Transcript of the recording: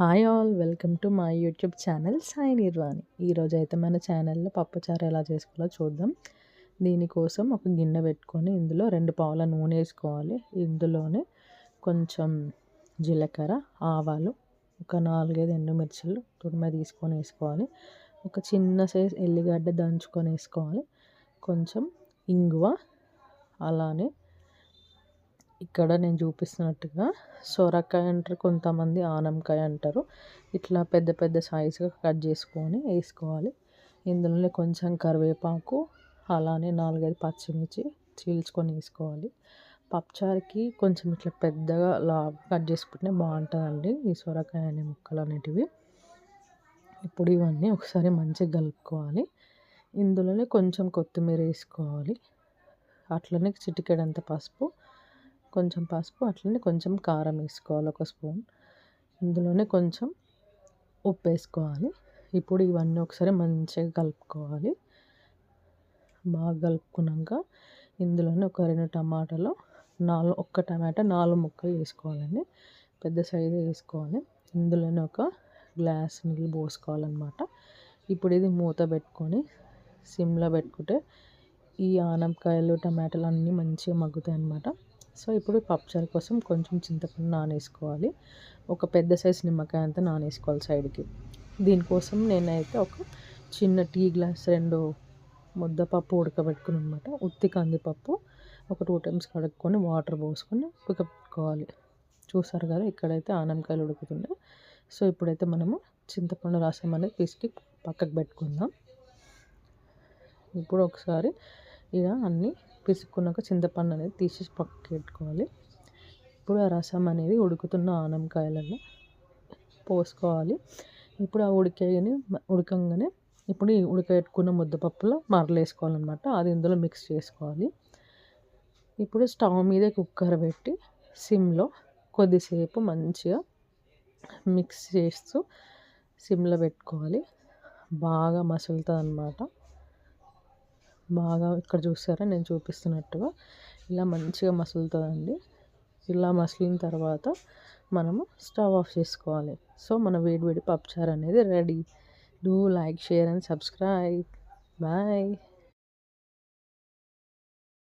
Hi all, welcome to my YouTube channel Sai Nirvani. ఈరోజు అయితే మన ఛానల్లో పప్పుచారు ఎలా చేసుకోవాలో చూద్దాం. దీనికోసం ఒక గిన్నె పెట్టుకొని ఇందులో 2 పావుల నూనె వేసుకోవాలి. ఇందులోనే కొంచెం జీలకర్ర, ఆవాలు, ఒక 4-5 ఎండుమిర్చులు తురిమి తీసుకొని వేసుకోవాలి. ఒక చిన్న సైజ్ ఎల్లిగడ్డ దంచుకొని వేసుకోవాలి. కొంచెం ఇంగువ, అలానే ఇక్కడ నేను చూపిస్తున్నట్టుగా సొరకాయ అంటారు, కొంతమంది ఆనంకాయ అంటారు. ఇట్లా పెద్ద పెద్ద సైజుగా కట్ చేసుకొని వేసుకోవాలి. ఇందులోనే కొంచెం కరివేపాకు, అలానే 4-5 పచ్చిమిర్చి చీల్చుకొని వేసుకోవాలి. పప్పుచారుకి కొంచెం ఇట్లా పెద్దగా కట్ చేసుకుంటే బాగుంటుందండి ఈ సొరకాయ అనే ముక్కలు అనేటివి. ఇప్పుడు ఇవన్నీ ఒకసారి మంచిగా కలుపుకోవాలి. ఇందులోనే కొంచెం కొత్తిమీర వేసుకోవాలి. అట్లనే చిటికెడంత పసుపు, అట్లనే కొంచెం కారం వేసుకోవాలి, 1 స్పూన్. ఇందులోనే కొంచెం ఉప్పు వేసుకోవాలి. ఇప్పుడు ఇవన్నీ ఒకసారి మంచిగా కలుపుకోవాలి. బాగా కలుపుకున్నాక ఇందులోనే ఒక 2 టమాటాలు, ఒక్క టమాటా 4 ముక్కలు వేసుకోవాలండి, పెద్ద సైజు వేసుకోవాలి. ఇందులోనే ఒక గ్లాస్ నీళ్ళు పోసుకోవాలన్నమాట. ఇప్పుడు ఇది మూత పెట్టుకొని సిమ్లో పెట్టుకుంటే ఈ ఆనపకాయలు, టమాటాలు అన్నీ మంచిగా మగ్గుతాయి అన్నమాట. సో ఇప్పుడు పప్పుచారు కోసం కొంచెం చింతపండు నానేసుకోవాలి. ఒక పెద్ద సైజు నిమ్మకాయ అంతా నానేసుకోవాలి సైడ్కి. దీనికోసం నేనైతే ఒక చిన్న టీ గ్లాస్ 2 ముద్దపప్పు ఉడకబెట్టుకుని అనమాట. ఉత్తి కందిపప్పు ఒక 2 టైమ్స్ కడుక్కొని వాటర్ పోసుకొని ఉడకబెట్టుకోవాలి. చూసారు కదా, ఇక్కడైతే ఆనపకాయలు ఉడుకుతున్నాయి. సో ఇప్పుడైతే మనము చింతపండు రసం అనేది పిసికి పక్కకు పెట్టుకుందాం. ఇప్పుడు ఒకసారి ఇలా అన్నీ పిసుక్కున్నాక చింతపండు అనేది తీసేసి పక్కకు పెట్టుకోవాలి. ఇప్పుడు ఆ రసం అనేది ఉడుకుతున్న ఆనపకాయలలో పోసుకోవాలి. ఇప్పుడు ఆ ఉడకంగానే ఇప్పుడు ఈ ఉడకబెట్టుకున్న ముద్దపప్పులో మరలేసుకోవాలన్నమాట. అది ఇందులో మిక్స్ చేసుకోవాలి. ఇప్పుడు స్టవ్ మీద కుక్కర్ పెట్టి సిమ్లో కొద్దిసేపు మంచిగా మిక్స్ చేస్తూ సిమ్లో పెట్టుకోవాలి. బాగా మసులుతుంది అన్నమాట. బాగా ఇక్కడ చూసారా, నేను చూపిస్తున్నట్టుగా ఇలా మంచిగా మసులుతుందండి. ఇలా మసిలిన తర్వాత మనము స్టవ్ ఆఫ్ చేసుకోవాలి. సో మన వేడి వేడి పప్పుచారు అనేది ready. Do like, share and subscribe. Bye.